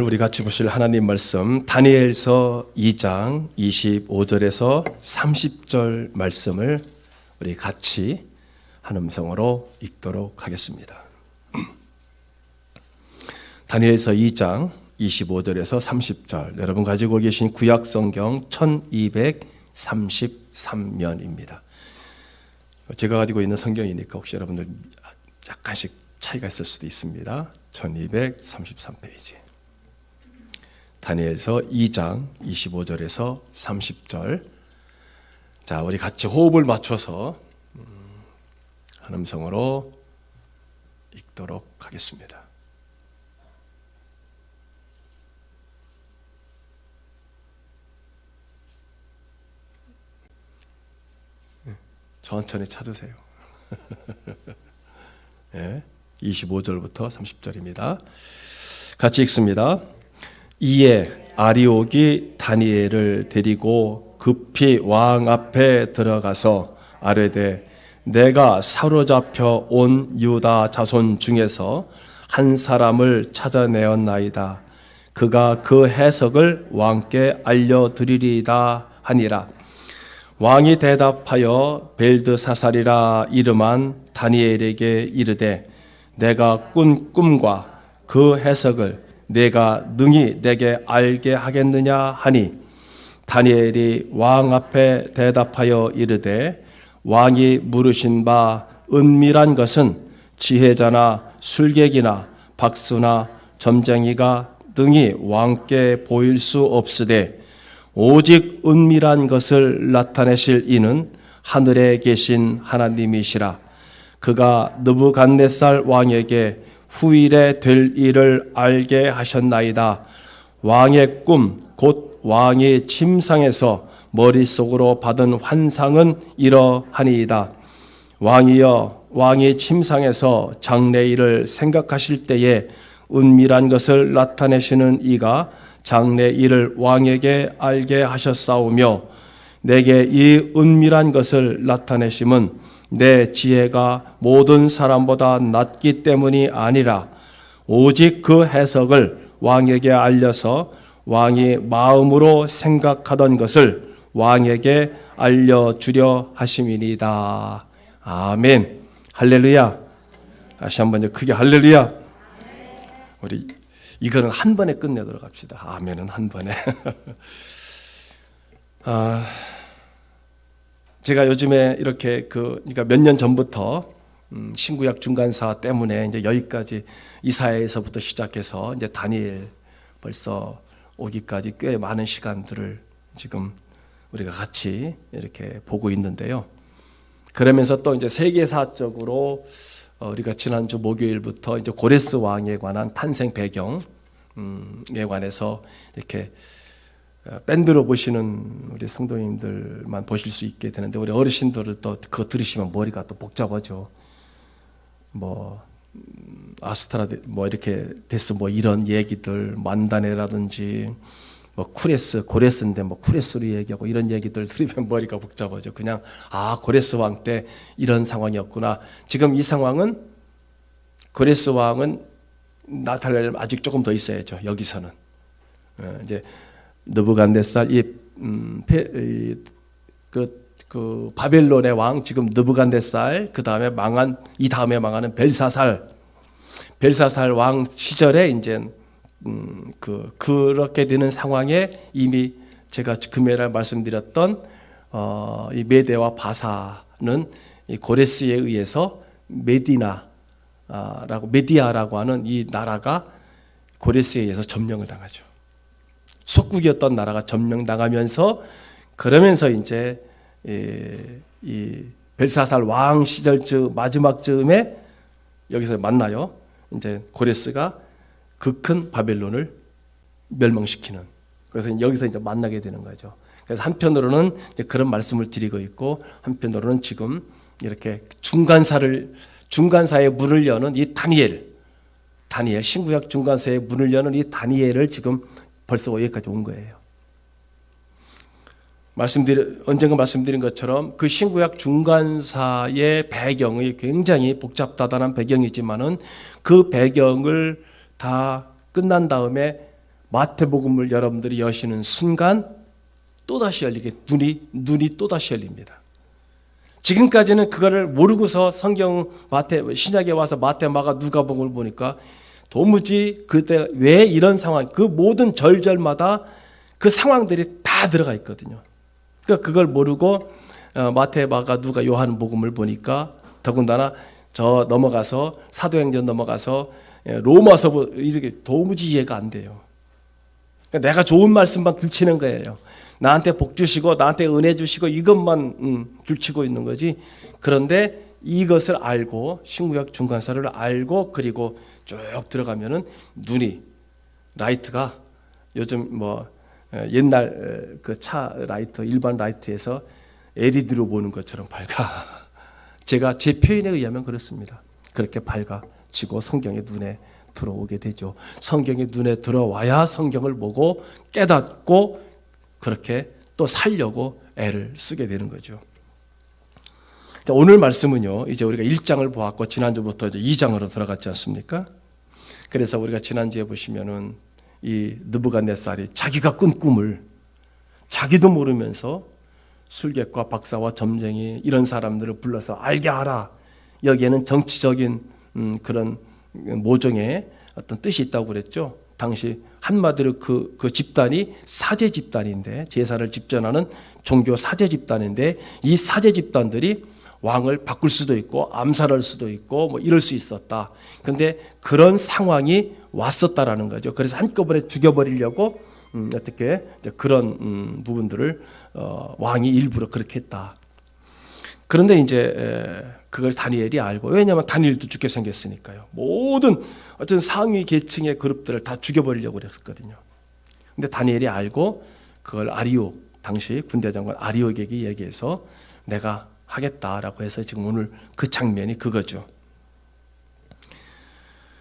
우리 같이 보실 하나님 말씀 다니엘서 2장 25절에서 30절 말씀을 우리 같이 한 음성으로 읽도록 하겠습니다. 다니엘서 2장 25절에서 30절, 여러분 가지고 계신 구약 성경 1233면입니다. 제가 가지고 있는 성경이니까 혹시 여러분들 약간씩 차이가 있을 수도 있습니다. 1233페이지. 다니엘서 2장 25절에서 30절. 자, 우리 같이 호흡을 맞춰서 한 음성으로 읽도록 하겠습니다. 천천히 찾으세요. 네, 25절부터 30절입니다. 같이 읽습니다. 이에 아리옥이 다니엘을 데리고 급히 왕 앞에 들어가서 아뢰되 내가 사로잡혀 온 유다 자손 중에서 한 사람을 찾아내었나이다. 그가 그 해석을 왕께 알려드리리이다 하니라. 왕이 대답하여 벨드사살이라 이름한 다니엘에게 이르되 내가 꾼 꿈과 그 해석을 내가 능히 내게 알게 하겠느냐 하니 다니엘이 왕 앞에 대답하여 이르되 왕이 물으신 바 은밀한 것은 지혜자나 술객이나 박수나 점쟁이가 능히 왕께 보일 수 없으되 오직 은밀한 것을 나타내실 이는 하늘에 계신 하나님이시라. 그가 느부갓네살 왕에게 후일에 될 일을 알게 하셨나이다. 왕의 꿈 곧 왕이 침상에서 머릿속으로 받은 환상은 이러하니이다. 왕이여, 왕이 침상에서 장래일을 생각하실 때에 은밀한 것을 나타내시는 이가 장래일을 왕에게 알게 하셨사오며 내게 이 은밀한 것을 나타내심은 내 지혜가 모든 사람보다 낫기 때문이 아니라 오직 그 해석을 왕에게 알려서 왕이 마음으로 생각하던 것을 왕에게 알려주려 하심이니이다. 아멘. 할렐루야. 다시 한번 크게 할렐루야. 우리 이거는 한 번에 끝내도록 합시다. 아멘은 한 번에. 제가 요즘에 이렇게 그러니까 몇 년 전부터 신구약 중간사 때문에 이제 여기까지 이사야에서부터 시작해서 이제 다니엘 벌써 오기까지 꽤 많은 시간들을 지금 우리가 같이 이렇게 보고 있는데요. 그러면서 또 이제 세계사적으로 우리가 지난주 목요일부터 이제 고레스 왕에 관한 탄생 배경에 관해서 이렇게 밴드로 보시는 우리 성도님들만 보실 수 있게 되는데 우리 어르신들을 또 그거 들으시면 머리가 또 복잡하죠. 아스트라데 이렇게 데스 이런 얘기들 만다네라든지 쿠레스 고레스인데 쿠레스로 얘기하고 이런 얘기들 들으면 머리가 복잡하죠. 그냥 고레스 왕 때 이런 상황이었구나. 지금 이 상황은 고레스 왕은 나타날 아직 조금 더 있어야죠. 여기서는 이제 느부갓네살 그 바벨론의 왕 지금 느부갓네살 그 다음에 망하는 벨사살 왕 시절에 이제 그렇게 되는 상황에 이미 제가 금요일에 말씀드렸던 이 메대와 바사는 이 고레스에 의해서 메디아라고 하는 이 나라가 고레스에 의해서 점령을 당하죠. 속국이었던 나라가 점령당하면서 그러면서 이제 이 벨사살 왕 시절 마지막 즈음에 여기서 만나요. 이제 고레스가 그 큰 바벨론을 멸망시키는. 그래서 여기서 이제 만나게 되는 거죠. 그래서 한편으로는 이제 그런 말씀을 드리고 있고 한편으로는 지금 이렇게 중간사의 문을 여는 이 다니엘 신구약 중간사의 문을 여는 이 다니엘을 지금 벌써 여기까지 온 거예요. 언젠가 말씀드린 것처럼 그 신구약 중간사의 배경이 굉장히 복잡다단한 배경이지만은 그 배경을 다 끝난 다음에 마태복음을 여러분들이 여시는 순간 또다시 열리게 눈이 또다시 열립니다. 지금까지는 그거를 모르고서 성경 신약에 와서 마태, 마가, 누가복음을 보니까 도무지 그때 왜 이런 상황, 그 모든 절절마다 그 상황들이 다 들어가 있거든요. 그러니까 그걸 모르고 마태, 마가, 누가, 요한복음을 보니까 더군다나 저 넘어가서 사도행전 넘어가서 로마서 이렇게 도무지 이해가 안 돼요. 그러니까 내가 좋은 말씀만 들치는 거예요. 나한테 복 주시고 나한테 은혜 주시고 이것만 들치고 있는 거지. 그런데 이것을 알고 신구약 중간사를 알고 그리고 쭉 들어가면은 눈이 라이트가 요즘 옛날 그 차 라이트 일반 라이트에서 LED로 보는 것처럼 밝아. 제가 제 표현에 의하면 그렇습니다. 그렇게 밝아지고 성경의 눈에 들어오게 되죠. 성경의 눈에 들어와야 성경을 보고 깨닫고 그렇게 또 살려고 애를 쓰게 되는 거죠. 오늘 말씀은요, 이제 우리가 1장을 보았고 지난주부터 이제 2장으로 들어갔지 않습니까? 그래서 우리가 지난주에 보시면은 이 느부갓네살이 자기가 꾼 꿈을 자기도 모르면서 술객과 박사와 점쟁이 이런 사람들을 불러서 알게 하라. 여기에는 정치적인 그런 모종의 어떤 뜻이 있다고 그랬죠. 당시 한마디로 그 집단이 사제 집단인데 제사를 집전하는 종교 사제 집단인데 이 사제 집단들이 왕을 바꿀 수도 있고 암살할 수도 있고 이럴 수 있었다. 그런데 그런 상황이 왔었다라는 거죠. 그래서 한꺼번에 죽여버리려고 어떻게 그런 부분들을 왕이 일부러 그렇게 했다. 그런데 이제 그걸 다니엘이 알고, 왜냐하면 다니엘도 죽게 생겼으니까요. 모든 어떤 상위 계층의 그룹들을 다 죽여버리려고 그랬거든요. 근데 다니엘이 알고 그걸 아리옥, 당시 군대 장관 아리옥에게 얘기해서 내가 하겠다라고 해서 지금 오늘 그 장면이 그거죠.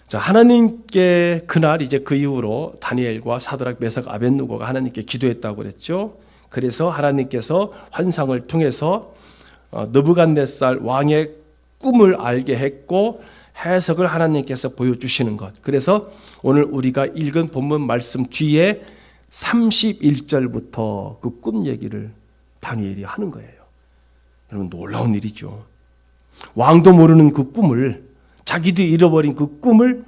자, 하나님께 그날 이제 그 이후로 다니엘과 사드락, 메삭, 아벳느고가 하나님께 기도했다고 그랬죠. 그래서 하나님께서 환상을 통해서 느부갓네살 왕의 꿈을 알게 했고 해석을 하나님께서 보여주시는 것. 그래서 오늘 우리가 읽은 본문 말씀 뒤에 31절부터 그 꿈 얘기를 다니엘이 하는 거예요. 여러분 놀라운 일이죠. 왕도 모르는 그 꿈을, 자기도 잃어버린 그 꿈을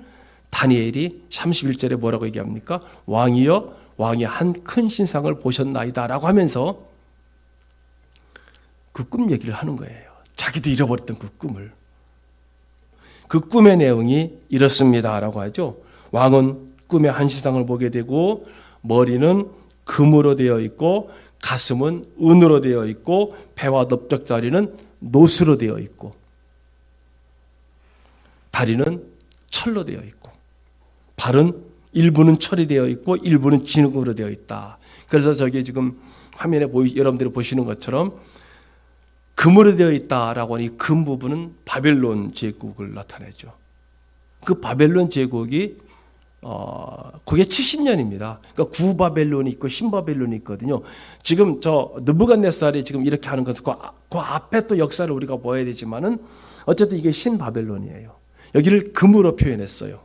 다니엘이 31절에 뭐라고 얘기합니까? 왕이여, 왕이 한 큰 신상을 보셨나이다 라고 하면서 그 꿈 얘기를 하는 거예요. 자기도 잃어버렸던 그 꿈을. 그 꿈의 내용이 이렇습니다 라고 하죠. 왕은 꿈에 한 신상을 보게 되고 머리는 금으로 되어 있고 가슴은 은으로 되어 있고 배와 넓적다리는 노수로 되어 있고 다리는 철로 되어 있고 발은 일부는 철이 되어 있고 일부는 진흙으로 되어 있다. 그래서 저기 지금 화면에 여러분들이 보시는 것처럼 금으로 되어 있다라고 하니 금 부분은 바벨론 제국을 나타내죠. 그 바벨론 제국이 그게 70년입니다. 그러니까 구바벨론이 있고 신바벨론이 있거든요. 지금 저 느부갓네살이 지금 이렇게 하는 것은 그 앞에 또 역사를 우리가 봐야 되지만은 어쨌든 이게 신바벨론이에요. 여기를 금으로 표현했어요.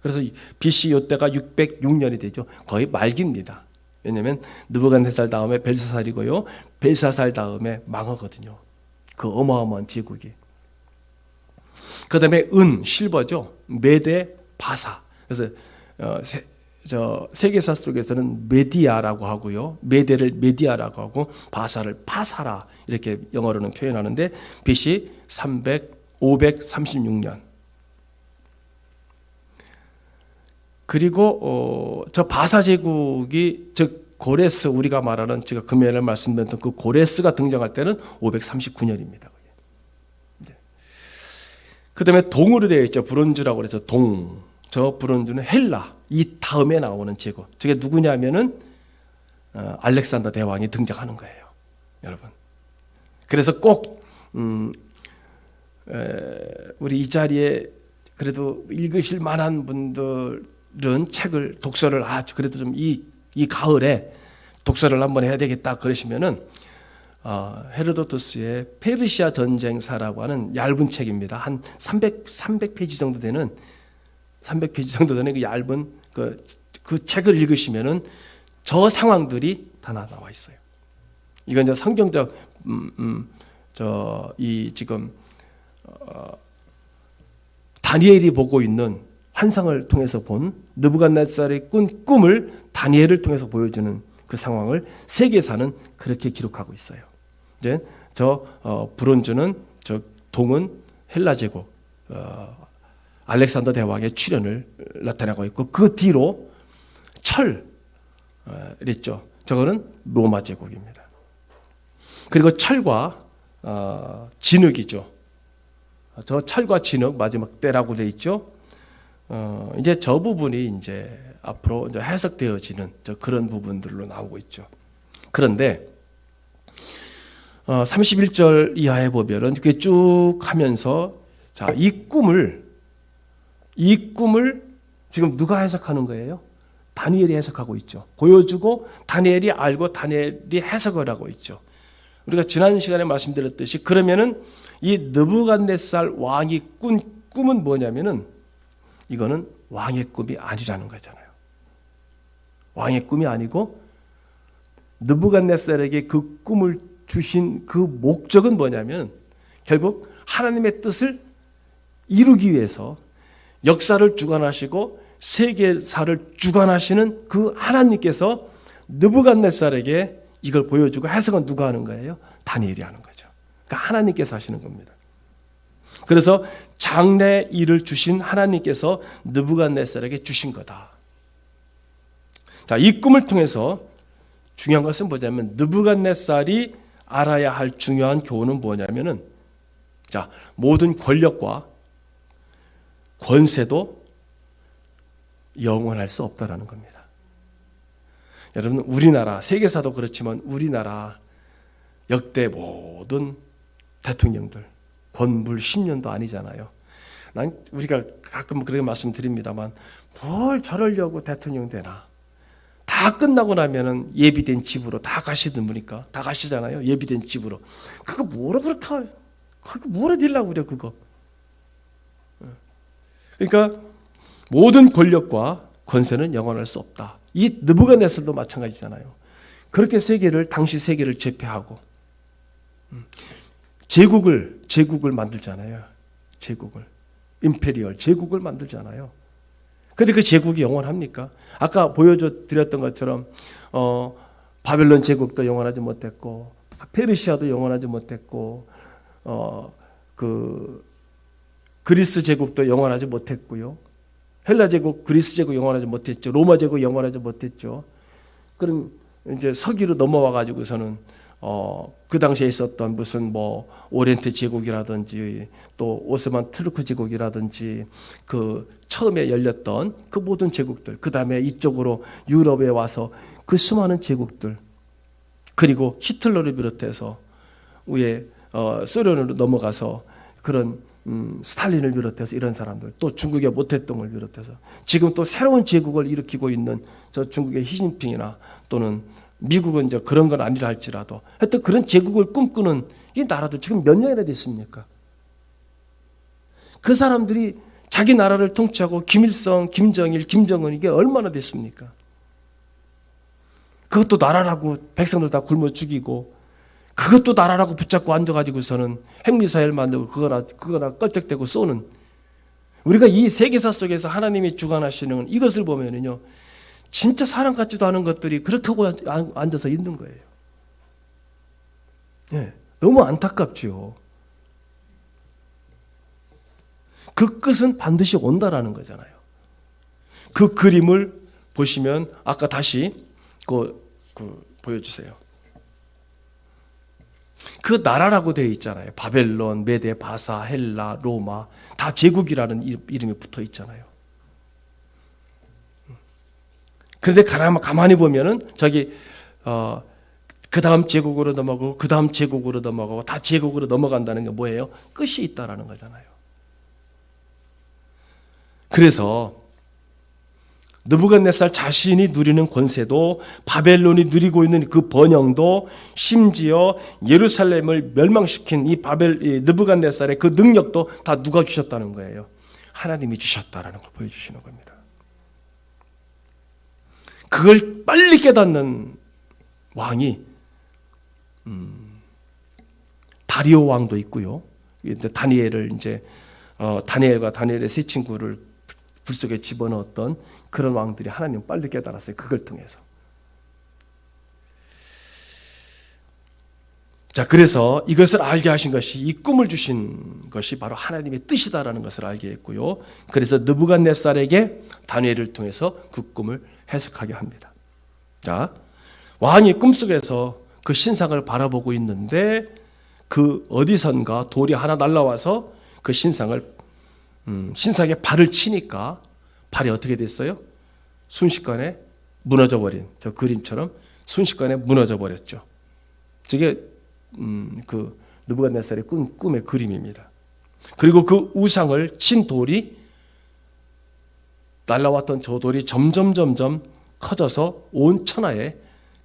그래서 BC 이때가 606년이 되죠. 거의 말기입니다. 왜냐하면 느부갓네살 다음에 벨사살이고요. 벨사살 다음에 망하거든요. 그 어마어마한 제국이. 그 다음에 실버죠. 메데, 바사. 그래서 세계사 속에서는 메디아라고 하고요. 메데를 메디아라고 하고 바사를 파사라 이렇게 영어로는 표현하는데 BC 536년. 그리고 저 바사 제국이 즉 고레스, 우리가 말하는 제가 금요일에 말씀드렸던 그 고레스가 등장할 때는 539년입니다. 그 다음에 동으로 되어 있죠. 브론즈라고 그래서 저 브론즈는 헬라, 이 다음에 나오는 제국. 저게 누구냐면은 알렉산더 대왕이 등장하는 거예요, 여러분. 그래서 꼭 우리 이 자리에 그래도 읽으실 만한 분들은 책을 독서를 그래도 좀 이 가을에 독서를 한번 해야 되겠다 그러시면은 헤로도토스의 페르시아 전쟁사라고 하는 얇은 책입니다. 한 300페이지 정도 되는 그 얇은 그 그 책을 읽으시면은 저 상황들이 다 나와 있어요. 이건 이제 성경적 지금 다니엘이 보고 있는 환상을 통해서 본 느부갓네살의 꾼 꿈을 다니엘을 통해서 보여주는 그 상황을 세계사는 그렇게 기록하고 있어요. 이제 브론즈는 저 동은 헬라 제국 알렉산더 대왕의 출현을 나타내고 있고 그 뒤로 철이랬죠. 저거는 로마 제국입니다. 그리고 철과 진흙이죠. 저 철과 진흙 마지막 때라고 돼 있죠. 이제 저 부분이 이제 앞으로 이제 해석되어지는 그런 부분들로 나오고 있죠. 그런데 31절 이하에 보면은 이렇게 쭉 하면서 자, 이 꿈을 지금 누가 해석하는 거예요? 다니엘이 해석하고 있죠. 보여주고 다니엘이 알고 다니엘이 해석을 하고 있죠. 우리가 지난 시간에 말씀드렸듯이 그러면은 이 느부갓네살 왕이 꾼 꿈은 뭐냐면은 이거는 왕의 꿈이 아니라는 거잖아요. 왕의 꿈이 아니고 느부갓네살에게 그 꿈을 주신 그 목적은 뭐냐면 결국 하나님의 뜻을 이루기 위해서 역사를 주관하시고 세계사를 주관하시는 그 하나님께서 느부갓네살에게 이걸 보여주고 해석은 누가 하는 거예요? 다니엘이 하는 거죠. 그러니까 하나님께서 하시는 겁니다. 그래서 장래 일을 주신 하나님께서 느부갓네살에게 주신 거다. 자, 이 꿈을 통해서 중요한 것은 뭐냐면 느부갓네살이 알아야 할 중요한 교훈은 뭐냐면은 자, 모든 권력과 권세도 영원할 수 없다라는 겁니다. 여러분, 우리나라 세계사도 그렇지만 우리나라 역대 모든 대통령들 권불 10년도 아니잖아요. 우리가 가끔 그렇게 말씀드립니다만 뭘 저러려고 대통령 되나. 다 끝나고 나면은 예비된 집으로 다 가시는 분이니까 다 가시잖아요. 예비된 집으로. 그거 뭐라 그렇게 그거 뭐라 되려고 그래 그거. 그러니까 모든 권력과 권세는 영원할 수 없다. 이 느부갓네살도 마찬가지잖아요. 그렇게 당시 세계를 제패하고 제국을 만들잖아요. 임페리얼 제국을 만들잖아요. 그런데 그 제국이 영원합니까? 아까 보여드렸던 것처럼 바벨론 제국도 영원하지 못했고 페르시아도 영원하지 못했고 그리스 제국도 영원하지 못했고요. 헬라 제국, 그리스 제국 영원하지 못했죠. 로마 제국 영원하지 못했죠. 그럼 이제 서기로 넘어와 가지고서는 그 당시에 있었던 무슨 오리엔트 제국이라든지 또 오스만 투르크 제국이라든지 그 처음에 열렸던 그 모든 제국들, 그 다음에 이쪽으로 유럽에 와서 그 수많은 제국들, 그리고 히틀러를 비롯해서 위에 소련으로 넘어가서 그런 스탈린을 비롯해서 이런 사람들, 또 중국의 모태똥을 비롯해서 지금 또 새로운 제국을 일으키고 있는 저 중국의 시진핑이나 또는 미국은 이제 그런 건 아니라 할지라도 하여튼 그런 제국을 꿈꾸는 이 나라도 지금 몇 년이나 됐습니까? 그 사람들이 자기 나라를 통치하고 김일성, 김정일, 김정은 이게 얼마나 됐습니까? 그것도 나라라고 백성들 다 굶어 죽이고 그것도 나라라고 붙잡고 앉아가지고서는 핵미사일 만들고 그거나 껄쩍대고 쏘는, 우리가 이 세계사 속에서 하나님이 주관하시는 이것을 보면은요, 진짜 사람 같지도 않은 것들이 그렇게 하고 앉아서 있는 거예요. 네, 너무 안타깝지요. 그 끝은 반드시 온다라는 거잖아요. 그 그림을 보시면 아까 다시 보여주세요. 그 나라라고 되어 있잖아요. 바벨론, 메데, 바사, 헬라, 로마 다 제국이라는 이름이 붙어 있잖아요. 그런데 가만히 보면은 저기 그 다음 제국으로 넘어가고 그 다음 제국으로 넘어가고 다 제국으로 넘어간다는 게 뭐예요? 끝이 있다라는 거잖아요. 그래서 느부갓네살 자신이 누리는 권세도 바벨론이 누리고 있는 그 번영도 심지어 예루살렘을 멸망시킨 이 느부갓네살의 그 능력도 다 누가 주셨다는 거예요? 하나님이 주셨다라는 걸 보여주시는 겁니다. 그걸 빨리 깨닫는 왕이 다리오 왕도 있고요. 다니엘을 이제 다니엘과 다니엘의 세 친구를 불 속에 집어넣었던 그런 왕들이 하나님 빨리 깨달았어요. 그걸 통해서. 자, 그래서 이것을 알게 하신 것이, 이 꿈을 주신 것이 바로 하나님의 뜻이다라는 것을 알게 했고요. 그래서 느부갓네살에게 다니엘을 통해서 그 꿈을 해석하게 합니다. 자, 왕이 꿈속에서 그 신상을 바라보고 있는데 그 어디선가 돌이 하나 날라와서 그 신상에 발을 치니까 발이 어떻게 됐어요? 순식간에 무너져 버린, 저 그림처럼 순식간에 무너져 버렸죠. 저게 그 느부갓네살의 꿈의 그림입니다. 그리고 그 우상을 친 돌이, 날라왔던 저 돌이 점점 커져서 온 천하에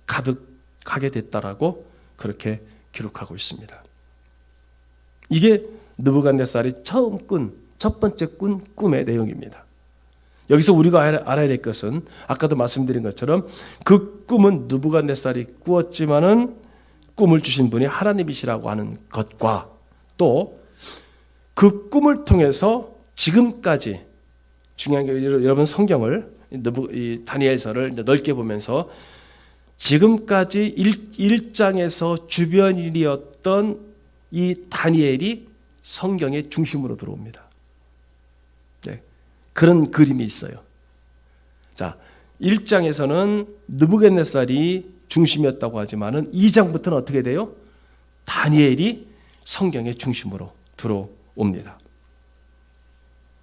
가득하게 됐다라고 그렇게 기록하고 있습니다. 이게 느부갓네살이 처음 꾼 첫 번째 꿈의 내용입니다. 여기서 우리가 알아야 될 것은 아까도 말씀드린 것처럼 그 꿈은 느부갓네살이 꾸었지만은 꿈을 주신 분이 하나님이시라고 하는 것과 또 그 꿈을 통해서 지금까지, 중요한 게 여러분 성경을 이 다니엘서를 넓게 보면서 지금까지 1장에서 주변인이었던 이 다니엘이 성경의 중심으로 들어옵니다. 네, 그런 그림이 있어요. 자, 1장에서는 느부갓네살이 중심이었다고 하지만은 2장부터는 어떻게 돼요? 다니엘이 성경의 중심으로 들어옵니다.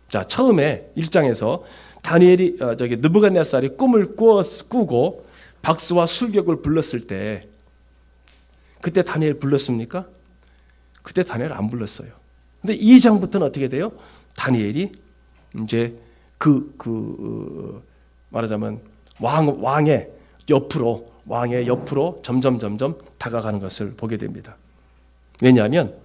자, 처음에 1장에서 다니엘이 느부갓네살이 꿈을 꾸고 박수와 술격을 불렀을 때 그때 다니엘 불렀습니까? 그때 다니엘 안 불렀어요. 근데 2장부터는 어떻게 돼요? 다니엘이 이제 말하자면 왕의 옆으로 점점 다가가는 것을 보게 됩니다. 왜냐하면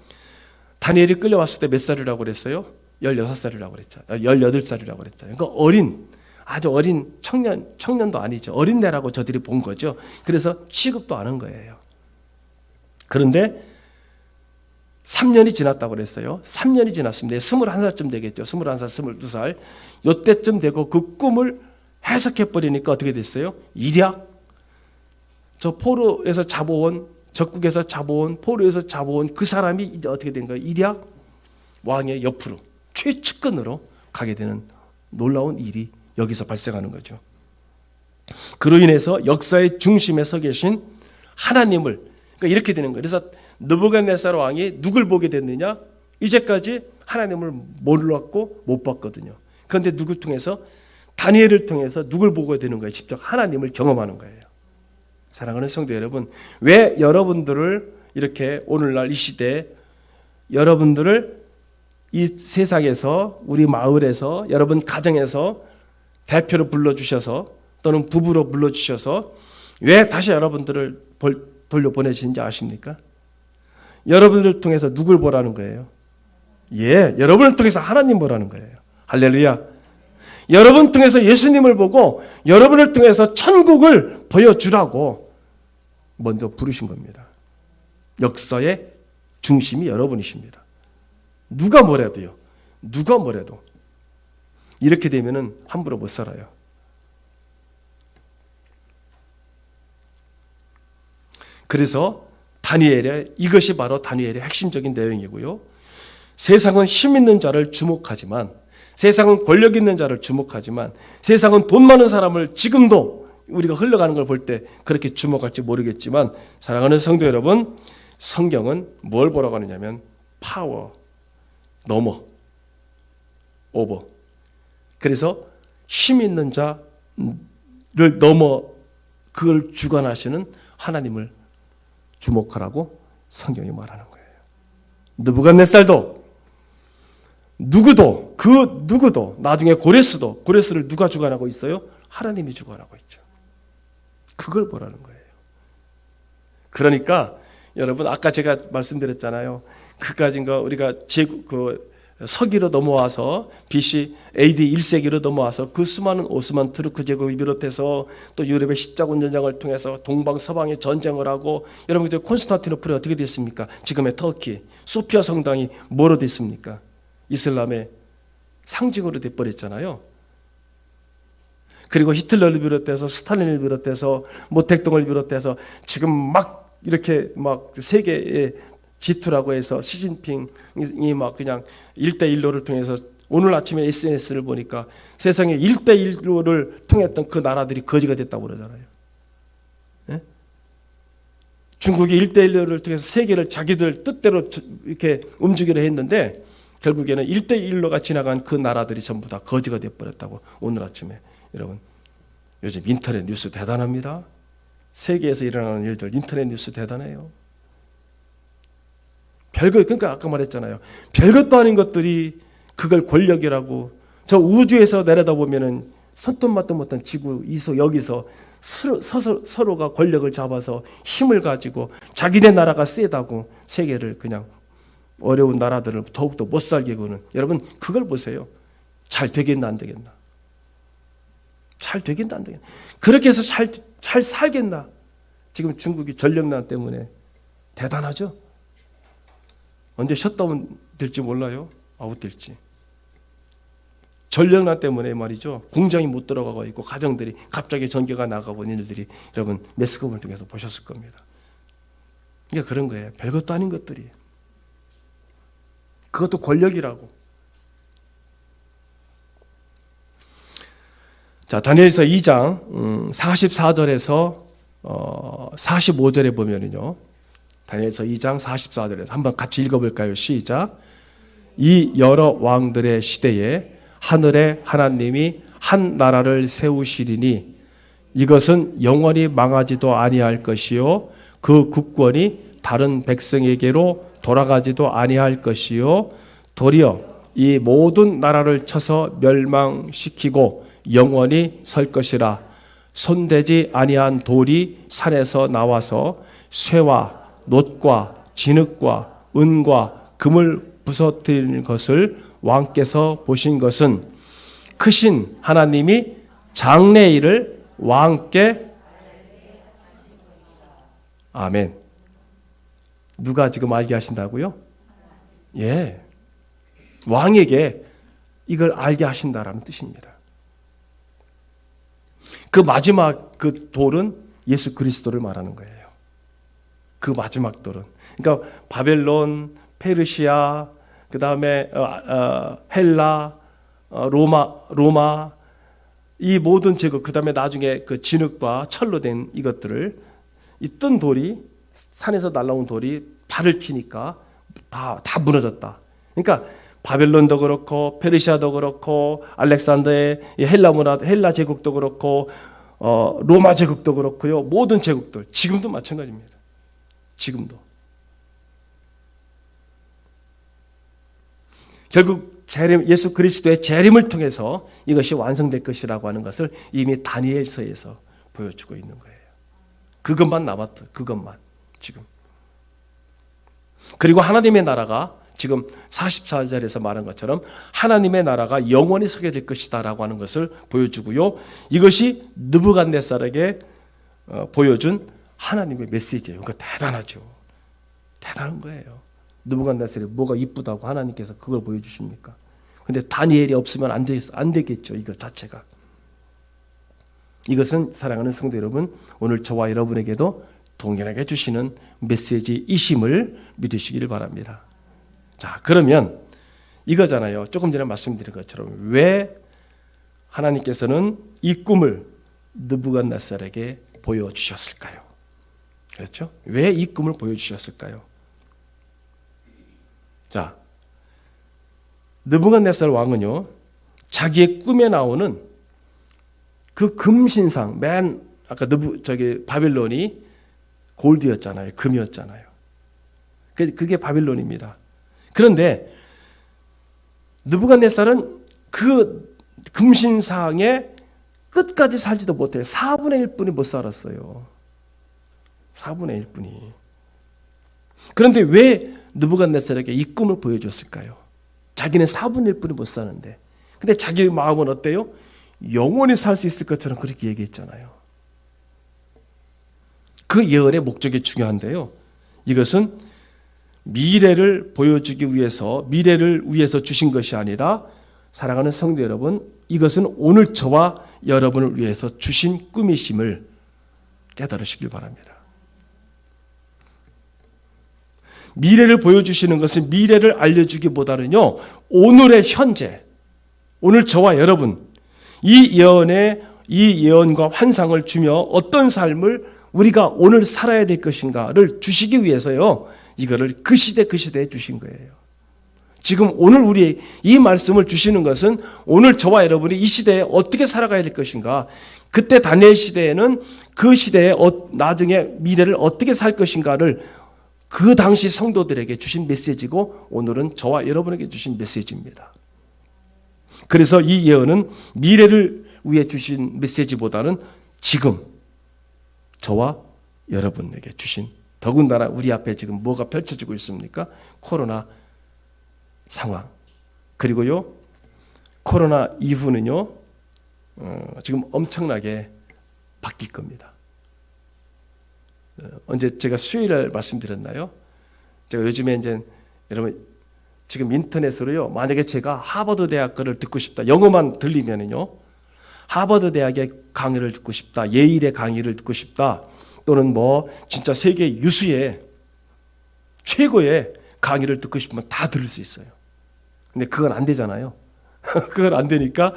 다니엘이 끌려왔을 때 몇 살이라고 그랬어요? 16살이라고 그랬잖아요. 18살이라고 그랬잖아요. 그러니까 아주 어린 청년도 아니죠. 어린애라고 저들이 본 거죠. 그래서 취급도 안 한 거예요. 그런데 3년이 지났다고 그랬어요. 3년이 지났습니다. 21살쯤 되겠죠. 21살, 22살. 이때쯤 되고 그 꿈을 해석해버리니까 어떻게 됐어요? 일약, 저 포로에서 잡아온, 적국에서 잡아온, 포로에서 잡아온 그 사람이 이제 어떻게 된 거예요? 일약 왕의 옆으로, 최측근으로 가게 되는 놀라운 일이 여기서 발생하는 거죠. 그로 인해서 역사의 중심에 서 계신 하나님을, 그러니까 이렇게 되는 거예요. 그래서 느부갓네살 왕이 누굴 보게 됐느냐? 이제까지 하나님을 몰랐고 못 봤거든요. 그런데 누굴 통해서? 다니엘을 통해서 누굴 보게 되는 거예요? 직접 하나님을 경험하는 거예요. 사랑하는 성도 여러분, 왜 여러분들을 이렇게 오늘날 이 시대에 여러분들을 이 세상에서, 우리 마을에서, 여러분 가정에서 대표로 불러주셔서 또는 부부로 불러주셔서 왜 다시 여러분들을 돌려보내시는지 아십니까? 여러분들을 통해서 누굴 보라는 거예요? 예, 여러분을 통해서 하나님 보라는 거예요. 할렐루야. 여러분 통해서 예수님을 보고 여러분을 통해서 천국을 보여주라고 먼저 부르신 겁니다. 역사의 중심이 여러분이십니다. 누가 뭐래도요. 누가 뭐래도. 이렇게 되면은 함부로 못 살아요. 그래서 이것이 바로 다니엘의 핵심적인 내용이고요. 세상은 힘 있는 자를 주목하지만, 세상은 권력 있는 자를 주목하지만, 세상은 돈 많은 사람을 지금도 우리가 흘러가는 걸 볼 때 그렇게 주목할지 모르겠지만, 사랑하는 성도 여러분, 성경은 뭘 보라고 하느냐면 파워, 오버. 그래서 힘 있는 자를 넘어 그걸 주관하시는 하나님을 주목하라고 성경이 말하는 거예요. 느부갓네살도 누구도 나중에 고레스를 누가 주관하고 있어요? 하나님이 주관하고 있죠. 그걸 보라는 거예요. 그러니까 여러분, 아까 제가 말씀드렸잖아요. 그까진가 우리가 서기로 넘어와서 BC AD 1세기로 넘어와서 그 수많은 오스만 투르크 제국을 비롯해서 또 유럽의 십자군 전쟁을 통해서 동방서방의 전쟁을 하고 여러분 이제 콘스탄티노플이 어떻게 됐습니까? 지금의 터키 소피아 성당이 뭐로 됐습니까? 이슬람의 상징으로 돼버렸잖아요. 그리고 히틀러를 비롯해서 스탈린을 비롯해서 모택동을 비롯해서 지금 막 이렇게 막 세계의 G2라고 해서 시진핑이 막 그냥 1대1로를 통해서 오늘 아침에 SNS를 보니까 세상에 1대1로를 통했던 그 나라들이 거지가 됐다고 그러잖아요. 예? 중국이 1대1로를 통해서 세계를 자기들 뜻대로 이렇게 움직이려 했는데 결국에는 1대1로가 지나간 그 나라들이 전부 다 거지가 되어버렸다고 오늘 아침에. 여러분 요즘 인터넷 뉴스 대단합니다. 세계에서 일어나는 일들 인터넷 뉴스 대단해요. 별거, 그러니까 아까 말했잖아요. 별것도 아닌 것들이 그걸 권력이라고. 저 우주에서 내려다보면은 손톱맛도 못한 지구 여기서 서로가 권력을 잡아서 힘을 가지고 자기네 나라가 세다고 세계를 그냥 어려운 나라들을 더욱더 못 살게 구는. 여러분 그걸 보세요. 잘 되겠나 안 되겠나. 잘 되겠나 안 되겠나. 그렇게 해서 잘 살겠나. 지금 중국이 전력난 때문에 대단하죠. 언제 셧다운 될지 몰라요. 아웃될지. 전력난 때문에 말이죠. 공장이 못 들어가고 있고 가정들이 갑자기 전기가 나가고 있는 일들이 여러분 매스컴을 통해서 보셨을 겁니다. 그러니까 그런 거예요. 별것도 아닌 것들이. 그것도 권력이라고. 자, 다니엘서 2장 44절에서 45절에 보면은요. 다니엘서 2장 44절에서 한번 같이 읽어볼까요? 시작. 이 여러 왕들의 시대에 하늘의 하나님이 한 나라를 세우시리니 이것은 영원히 망하지도 아니할 것이요 그 국권이 다른 백성에게로 돌아가지도 아니할 것이요 도리어 이 모든 나라를 쳐서 멸망시키고 영원히 설 것이라. 손대지 아니한 돌이 산에서 나와서 쇠와 놋과 진흙과 은과 금을 부서뜨리는 것을 왕께서 보신 것은 크신 하나님이 장래일을 왕께. 아멘. 누가 지금 알게 하신다고요? 예, 왕에게 이걸 알게 하신다라는 뜻입니다. 그 마지막 그 돌은 예수 그리스도를 말하는 거예요. 그 마지막 돌은. 그러니까 바벨론, 페르시아, 그 다음에 헬라, 로마 이 모든 제국, 그 다음에 나중에 그 진흙과 철로 된 이것들을 이 뜬 돌이 산에서 날라온 돌이 발을 치니까 다 무너졌다. 그러니까 바벨론도 그렇고 페르시아도 그렇고 알렉산더의 헬라 문화, 헬라 제국도 그렇고 로마 제국도 그렇고요. 모든 제국들 지금도 마찬가지입니다. 지금도. 결국 예수 그리스도의 재림을 통해서 이것이 완성될 것이라고 하는 것을 이미 다니엘서에서 보여주고 있는 거예요. 그것만 남았다. 그것만 지금. 그리고 하나님의 나라가 지금 44절에서 말한 것처럼 하나님의 나라가 영원히 서게 될 것이다라고 하는 것을 보여주고요. 이것이 느부갓네살에게 보여준 하나님의 메시지예요. 그러니까 대단하죠. 대단한 거예요. 느부갓네살이 뭐가 이쁘다고 하나님께서 그걸 보여주십니까? 근데 다니엘이 없으면 안 되겠죠. 이거 자체가. 이것은 사랑하는 성도 여러분, 오늘 저와 여러분에게도 동일하게 주시는 메시지이심을 믿으시기를 바랍니다. 자, 그러면 이거잖아요. 조금 전에 말씀드린 것처럼 왜 하나님께서는 이 꿈을 느부갓네살에게 보여주셨을까요? 그렇죠? 왜 이 꿈을 보여주셨을까요? 자, 느부갓네살 왕은요, 자기의 꿈에 나오는 그 금신상, 아까 바빌론이 골드였잖아요. 금이었잖아요. 그게 바빌론입니다. 그런데 느부갓네살은 그 금신상에 끝까지 살지도 못해요. 4분의 1분이 못 살았어요. 4분의 1분이. 그런데 왜 느부갓네살에게 이 꿈을 보여줬을까요? 자기는 4분의 1뿐이 못 사는데. 근데 자기 마음은 어때요? 영원히 살 수 있을 것처럼 그렇게 얘기했잖아요. 그 예언의 목적이 중요한데요. 이것은 미래를 보여주기 위해서, 미래를 위해서 주신 것이 아니라, 사랑하는 성도 여러분, 이것은 오늘 저와 여러분을 위해서 주신 꿈이심을 깨달으시길 바랍니다. 미래를 보여주시는 것은 미래를 알려주기보다는요, 오늘의 현재, 오늘 저와 여러분, 이 예언과 환상을 주며 어떤 삶을 우리가 오늘 살아야 될 것인가를 주시기 위해서요, 이거를 그 시대에 주신 거예요. 지금 오늘 우리 이 말씀을 주시는 것은 오늘 저와 여러분이 이 시대에 어떻게 살아가야 될 것인가, 그때 다니엘 시대에는 그 시대에 나중에 미래를 어떻게 살 것인가를 그 당시 성도들에게 주신 메시지고, 오늘은 저와 여러분에게 주신 메시지입니다. 그래서 이 예언은 미래를 위해 주신 메시지보다는 지금 저와 여러분에게 주신, 더군다나 우리 앞에 지금 뭐가 펼쳐지고 있습니까? 코로나 상황. 그리고요, 코로나 이후는요, 지금 엄청나게 바뀔 겁니다. 언제 제가 수요일에 말씀드렸나요? 제가 요즘에 이제 여러분 지금 인터넷으로요, 만약에 제가 하버드 대학 거를 듣고 싶다, 영어만 들리면은요, 하버드 대학의 강의를 듣고 싶다, 예일의 강의를 듣고 싶다, 또는 뭐 진짜 세계 유수의 최고의 강의를 듣고 싶으면 다 들을 수 있어요. 근데 그건 안 되잖아요. 그건 안 되니까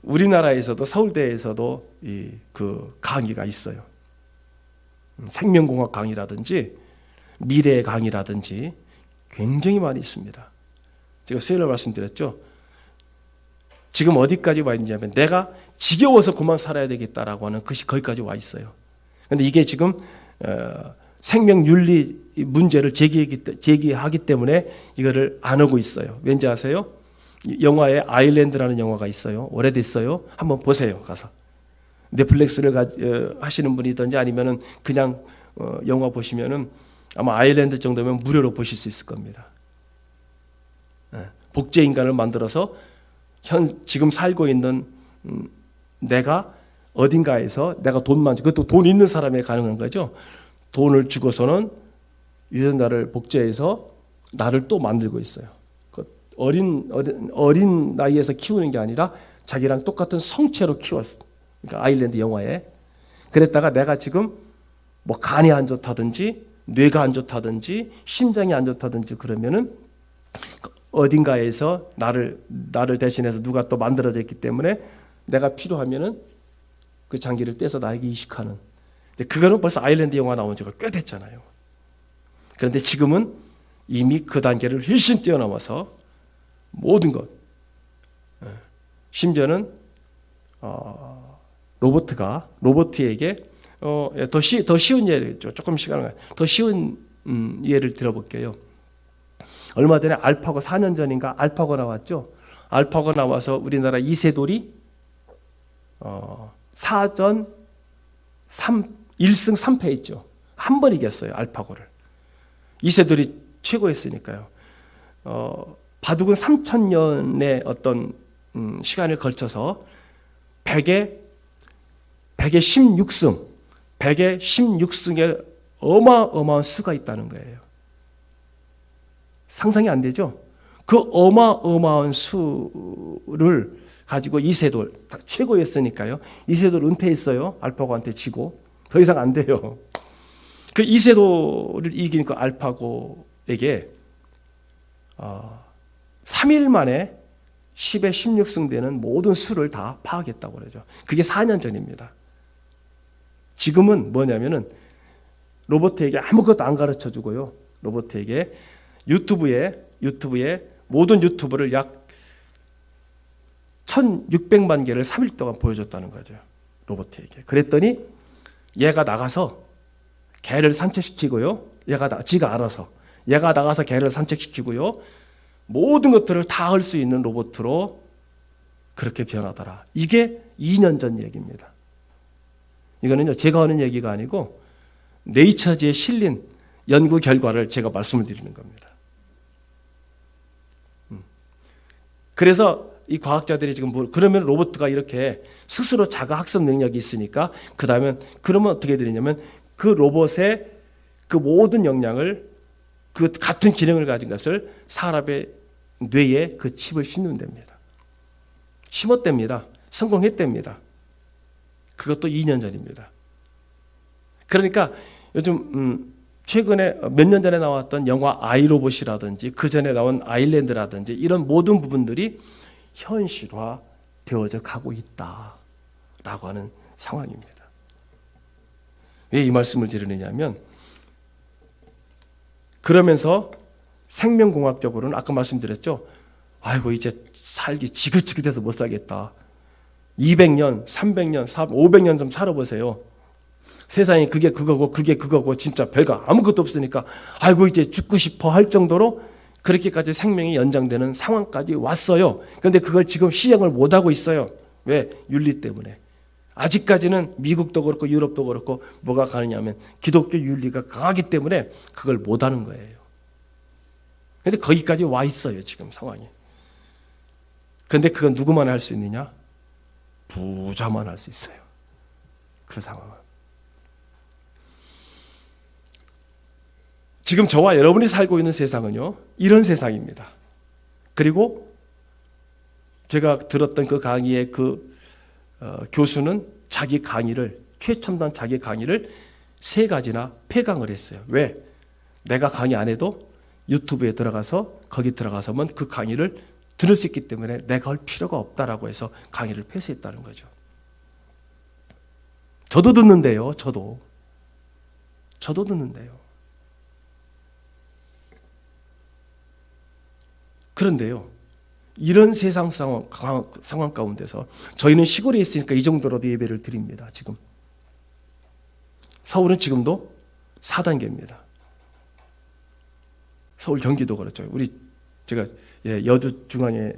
우리나라에서도 서울대에서도 그 강의가 있어요. 생명공학 강의라든지 미래 강의라든지 굉장히 많이 있습니다. 제가 수요일에 말씀드렸죠. 지금 어디까지 와 있냐면 내가 지겨워서 그만 살아야 되겠다라고 하는 것이 거기까지 와 있어요. 그런데 이게 지금 생명윤리 문제를 제기하기 때문에 이거를 안 하고 있어요. 왠지 아세요? 영화에 아일랜드라는 영화가 있어요. 오래됐어요. 한번 보세요. 가서. 넷플릭스를 하시는 분이든지 아니면은 그냥 영화 보시면은 아마 아일랜드 정도면 무료로 보실 수 있을 겁니다. 복제 인간을 만들어서 지금 살고 있는 내가 어딘가에서 내가 그것도 돈 있는 사람에 가능한 거죠. 돈을 주고서는 유전자를 복제해서 나를 또 만들고 있어요. 어린 나이에서 키우는 게 아니라 자기랑 똑같은 성체로 키웠어. 그러니까 아일랜드 영화에. 그랬다가 내가 지금 뭐 간이 안 좋다든지 뇌가 안 좋다든지 심장이 안 좋다든지 그러면은 어딘가에서 나를 대신해서 누가 또 만들어져 있기 때문에 내가 필요하면은 그 장기를 떼서 나에게 이식하는. 그거는 벌써 아일랜드 영화 나온 지가 꽤 됐잖아요. 그런데 지금은 이미 그 단계를 훨씬 뛰어넘어서 모든 것, 심지어는 로봇에게 더 쉬운 예를 조금 시간을 더 쉬운 예를 들어볼게요. 얼마 전에 알파고 4년 전인가 알파고 나왔죠. 알파고 나와서 우리나라 이세돌이 사전 1승 3패 했죠. 한 번 이겼어요. 알파고를. 이세돌이 최고였으니까요. 바둑은 3,000년의 어떤 시간을 걸쳐서 100에 16승, 100에 16승의 어마어마한 수가 있다는 거예요. 상상이 안 되죠? 그 어마어마한 수를 가지고 이세돌, 최고였으니까요. 이세돌 은퇴했어요. 알파고한테 지고. 더 이상 안 돼요. 그 이세돌을 이긴 그 알파고에게 3일 만에 10에 16승 되는 모든 수를 다 파악했다고 그러죠. 그게 4년 전입니다. 지금은 뭐냐면은 로봇에게 아무것도 안 가르쳐 주고요. 로봇에게 유튜브에 모든 유튜브를 약 1,600만 개를 3일 동안 보여줬다는 거죠. 로봇에게. 그랬더니 얘가 나가서 개를 산책시키고요. 지가 알아서. 얘가 나가서 개를 산책시키고요. 모든 것들을 다 할 수 있는 로봇으로 그렇게 변하더라. 이게 2년 전 얘기입니다. 이거는요, 제가 하는 얘기가 아니고 네이처지에 실린 연구 결과를 제가 말씀을 드리는 겁니다. 그래서 이 과학자들이 지금 그러면 로봇가 이렇게 스스로 자가 학습 능력이 있으니까 그러면 어떻게 되느냐면 그 로봇의 그 모든 역량을 그 같은 기능을 가진 것을 사람의 뇌에 그 칩을 심는답니다. 심었답니다. 성공했답니다. 그것도 2년 전입니다. 그러니까 요즘 최근에 몇 년 전에 나왔던 영화 아이로봇이라든지 그 전에 나온 아일랜드라든지 이런 모든 부분들이 현실화 되어져 가고 있다라고 하는 상황입니다. 왜 이 말씀을 드리느냐면 그러면서 생명공학적으로는 아까 말씀드렸죠. 아이고 이제 살기 지긋지긋해서 못 살겠다. 200년, 300년, 500년 좀 살아보세요. 세상에 그게 그거고 진짜 별거 아무것도 없으니까 아이고 이제 죽고 싶어 할 정도로 그렇게까지 생명이 연장되는 상황까지 왔어요. 그런데 그걸 지금 시행을 못하고 있어요. 왜? 윤리 때문에. 아직까지는 미국도 그렇고 유럽도 그렇고 뭐가 가느냐면 기독교 윤리가 강하기 때문에 그걸 못하는 거예요. 그런데 거기까지 와 있어요. 지금 상황이. 그런데 그건 누구만 할 수 있느냐? 부자만 할 수 있어요. 그 상황은. 지금 저와 여러분이 살고 있는 세상은요, 이런 세상입니다. 그리고 제가 들었던 그 강의의 교수는 자기 강의를, 최첨단 자기 강의를 3가지나 폐강을 했어요. 왜? 내가 강의 안 해도 유튜브에 들어가서 거기 들어가서면 그 강의를 들을 수 있기 때문에 내가 할 필요가 없다라고 해서 강의를 폐쇄했다는 거죠. 저도 듣는데요. 저도 듣는데요. 그런데요, 이런 세상 상황 가운데서 저희는 시골에 있으니까 이 정도로도 예배를 드립니다. 지금 서울은 지금도 4단계입니다. 서울 경기도 그렇죠. 제가 여주 중앙에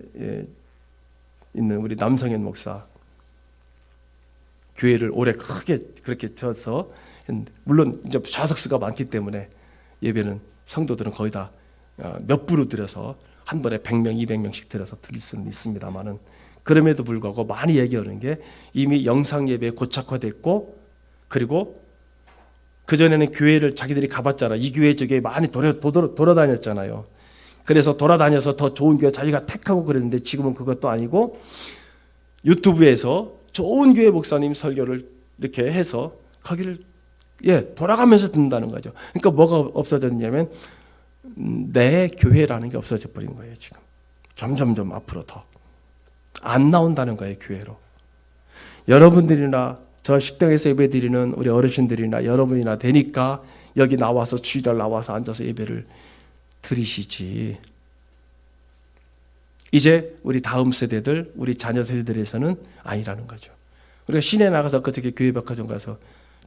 있는 우리 남성현 목사 교회를 올해 크게 그렇게 져서 했는데, 물론 이제 좌석수가 많기 때문에 예배는 성도들은 거의 다 몇 부로 들여서 한 번에 100명, 200명씩 들어서 드릴 수는 있습니다만은, 그럼에도 불구하고 많이 얘기하는 게 이미 영상 예배에 고착화됐고, 그리고 그전에는 교회를 자기들이 가봤잖아. 이 교회 저 교회 많이 돌아다녔잖아요. 그래서 돌아다녀서 더 좋은 교회 자기가 택하고 그랬는데 지금은 그것도 아니고 유튜브에서 좋은 교회 목사님 설교를 이렇게 해서 거기를 돌아가면서 듣는다는 거죠. 그러니까 뭐가 없어졌냐면 내 교회라는 게 없어져 버린 거예요. 지금 점점 앞으로 더 안 나온다는 거예요. 교회로. 여러분들이나 저 식당에서 예배드리는 우리 어르신들이나 여러분이나 되니까 여기 나와서 주일날 나와서 앉아서 예배를 드리시지. 이제 우리 다음 세대들, 우리 자녀 세대들에서는 아니라는 거죠. 우리가 시내 나가서 그저께 교회백화점 가서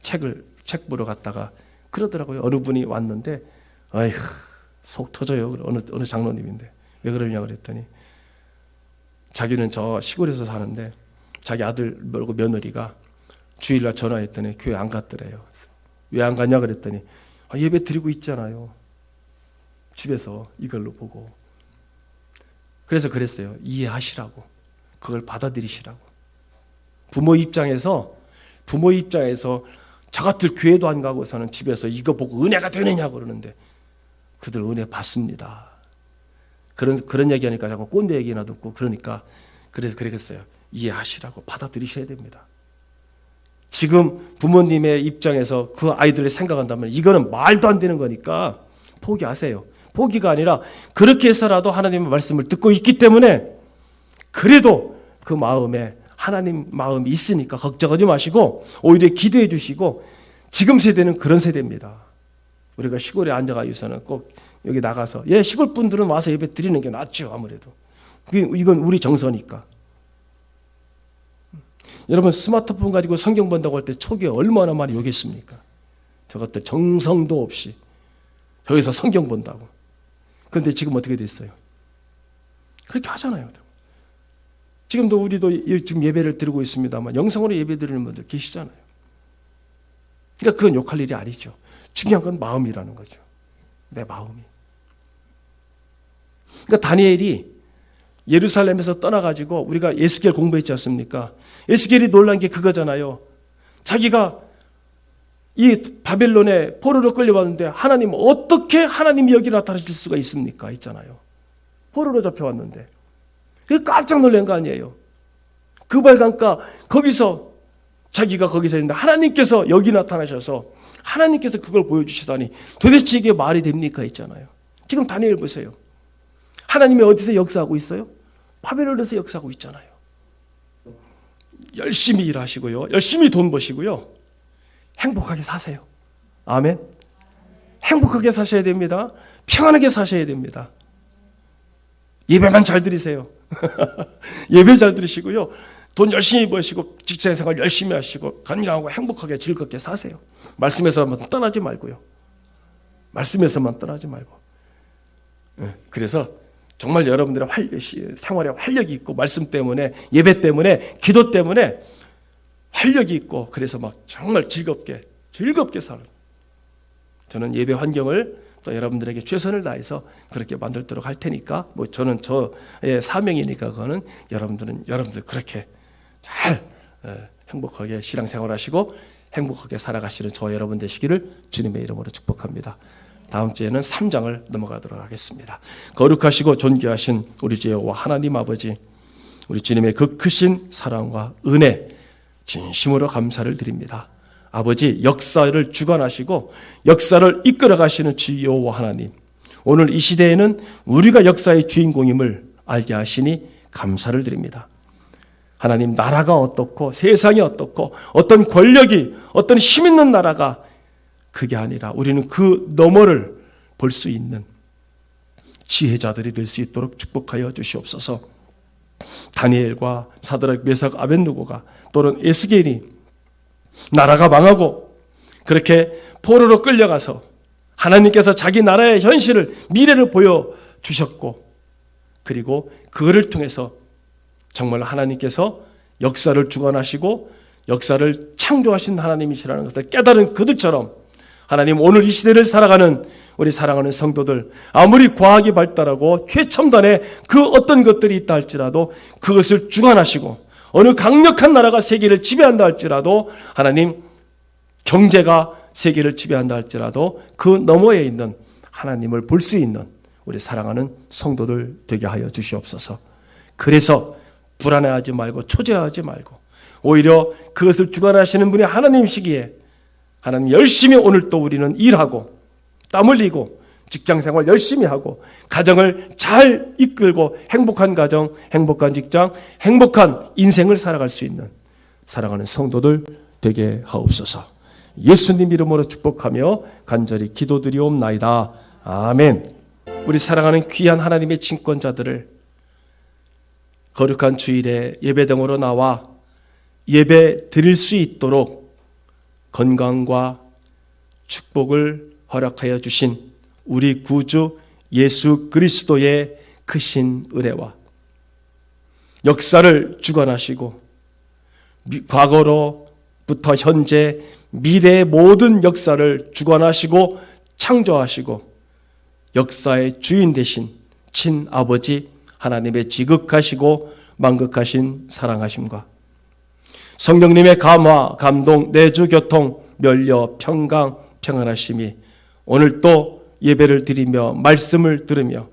책 보러 갔다가 그러더라고요. 어느 분이 왔는데 아이고 속 터져요. 어느 장로님인데 왜 그러냐 그랬더니 자기는 저 시골에서 사는데 자기 아들 말고 며느리가 주일날 전화했더니 교회 안 갔더래요. 왜 안 갔냐 그랬더니 예배 드리고 있잖아요. 집에서 이걸로 보고. 그래서 그랬어요. 이해하시라고. 그걸 받아들이시라고. 부모 입장에서 저같들 교회도 안 가고서는 집에서 이거 보고 은혜가 되느냐고 그러는데 그들 은혜 받습니다. 그런 얘기하니까 자꾸 꼰대 얘기나 듣고 그러니까 그래서 그랬어요. 이해하시라고 받아들이셔야 됩니다. 지금 부모님의 입장에서 그 아이들을 생각한다면 이거는 말도 안 되는 거니까 포기하세요. 포기가 아니라 그렇게 해서라도 하나님의 말씀을 듣고 있기 때문에 그래도 그 마음에 하나님 마음이 있으니까 걱정하지 마시고 오히려 기도해 주시고, 지금 세대는 그런 세대입니다. 우리가 시골에 앉아가지고서는 꼭 여기 나가서 시골 분들은 와서 예배 드리는 게 낫죠. 아무래도 이건 우리 정서니까. 여러분 스마트폰 가지고 성경 본다고 할 때 초기에 얼마나 많이 욕했습니까? 저것들 정성도 없이 저기서 성경 본다고. 그런데 지금 어떻게 됐어요? 그렇게 하잖아요. 지금도 우리도 지금 예배를 드리고 있습니다만 영상으로 예배 드리는 분들 계시잖아요. 그러니까 그건 욕할 일이 아니죠. 중요한 건 마음이라는 거죠. 내 마음이. 그러니까 다니엘이 예루살렘에서 떠나가지고 우리가 에스겔 공부했지 않습니까? 에스겔이 놀란 게 그거잖아요. 자기가 이 바벨론에 포로로 끌려왔는데 하나님 어떻게 하나님이 여기 나타나실 수가 있습니까? 있잖아요. 포로로 잡혀왔는데. 그래서 깜짝 놀란 거 아니에요. 그 발강가 거기서 자기가 거기서 있는데 하나님께서 여기 나타나셔서 하나님께서 그걸 보여주시다니 도대체 이게 말이 됩니까? 있잖아요. 지금 다니엘 보세요. 하나님이 어디서 역사하고 있어요? 바벨론에서 역사하고 있잖아요. 열심히 일하시고요. 열심히 돈 버시고요. 행복하게 사세요. 아멘. 행복하게 사셔야 됩니다. 평안하게 사셔야 됩니다. 예배만 잘 드리세요. 예배 잘 드리시고요. 돈 열심히 버시고 직장생활 열심히 하시고 건강하고 행복하게 즐겁게 사세요. 말씀에서만 떠나지 말고요. 말씀에서만 떠나지 말고. 그래서 정말 여러분들의 생활에 활력이 있고 말씀 때문에 예배 때문에 기도 때문에 활력이 있고 그래서 막 정말 즐겁게 살아요. 저는 예배 환경을 또 여러분들에게 최선을 다해서 그렇게 만들도록 할 테니까 뭐 저는 저의 사명이니까 그거는 여러분들 그렇게 잘 행복하게 신앙생활하시고 행복하게 살아가시는 저 여러분 되시기를 주님의 이름으로 축복합니다. 다음 주에는 3장을 넘어가도록 하겠습니다. 거룩하시고 존귀하신 우리 주 여호와 하나님 아버지, 우리 주님의 그 크신 사랑과 은혜 진심으로 감사를 드립니다. 아버지, 역사를 주관하시고 역사를 이끌어 가시는 주 여호와 하나님, 오늘 이 시대에는 우리가 역사의 주인공임을 알게 하시니 감사를 드립니다. 하나님, 나라가 어떻고 세상이 어떻고 어떤 권력이 어떤 힘 있는 나라가 그게 아니라 우리는 그 너머를 볼 수 있는 지혜자들이 될 수 있도록 축복하여 주시옵소서. 다니엘과 사드락, 메삭, 아벳느고가 또는 에스겔이 나라가 망하고 그렇게 포로로 끌려가서 하나님께서 자기 나라의 현실을 미래를 보여주셨고 그리고 그거를 통해서 정말 하나님께서 역사를 주관하시고 역사를 창조하신 하나님이시라는 것을 깨달은 그들처럼 하나님, 오늘 이 시대를 살아가는 우리 사랑하는 성도들, 아무리 과학이 발달하고 최첨단의 그 어떤 것들이 있다 할지라도 그것을 주관하시고 어느 강력한 나라가 세계를 지배한다 할지라도 하나님, 경제가 세계를 지배한다 할지라도 그 너머에 있는 하나님을 볼 수 있는 우리 사랑하는 성도들 되게 하여 주시옵소서. 그래서 불안해하지 말고 초조해하지 말고 오히려 그것을 주관하시는 분이 하나님이시기에 하나님, 열심히 오늘 또 우리는 일하고 땀 흘리고 직장생활 열심히 하고 가정을 잘 이끌고 행복한 가정, 행복한 직장, 행복한 인생을 살아갈 수 있는 사랑하는 성도들 되게 하옵소서. 예수님 이름으로 축복하며 간절히 기도드리옵나이다. 아멘. 우리 사랑하는 귀한 하나님의 친권자들을 거룩한 주일에 예배당으로 나와 예배 드릴 수 있도록 건강과 축복을 허락하여 주신 우리 구주 예수 그리스도의 크신 은혜와 역사를 주관하시고 과거로부터 현재 미래의 모든 역사를 주관하시고 창조하시고 역사의 주인 되신 친아버지 하나님의 지극하시고 만극하신 사랑하심과 성령님의 감화, 감동, 내주, 교통, 멸려, 평강, 평안하심이 오늘 또 예배를 드리며 말씀을 들으며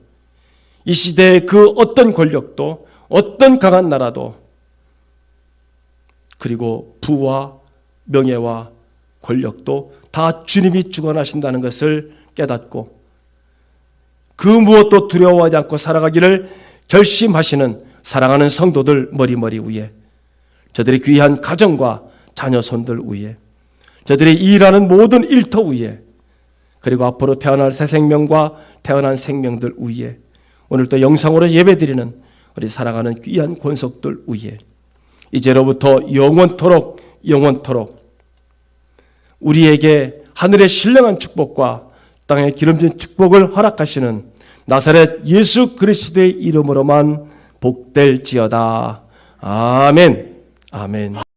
이 시대의 그 어떤 권력도 어떤 강한 나라도 그리고 부와 명예와 권력도 다 주님이 주관하신다는 것을 깨닫고 그 무엇도 두려워하지 않고 살아가기를 결심하시는 사랑하는 성도들 머리머리 위에 저들의 귀한 가정과 자녀 손들 위에 저들이 일하는 모든 일터 위에 그리고 앞으로 태어날 새 생명과 태어난 생명들 위에 오늘 또 영상으로 예배드리는 우리 사랑하는 귀한 권속들 위에 이제로부터 영원토록 우리에게 하늘의 신령한 축복과 땅의 기름진 축복을 허락하시는 나사렛 예수 그리스도의 이름으로만 복될지어다. 아멘. 아멘.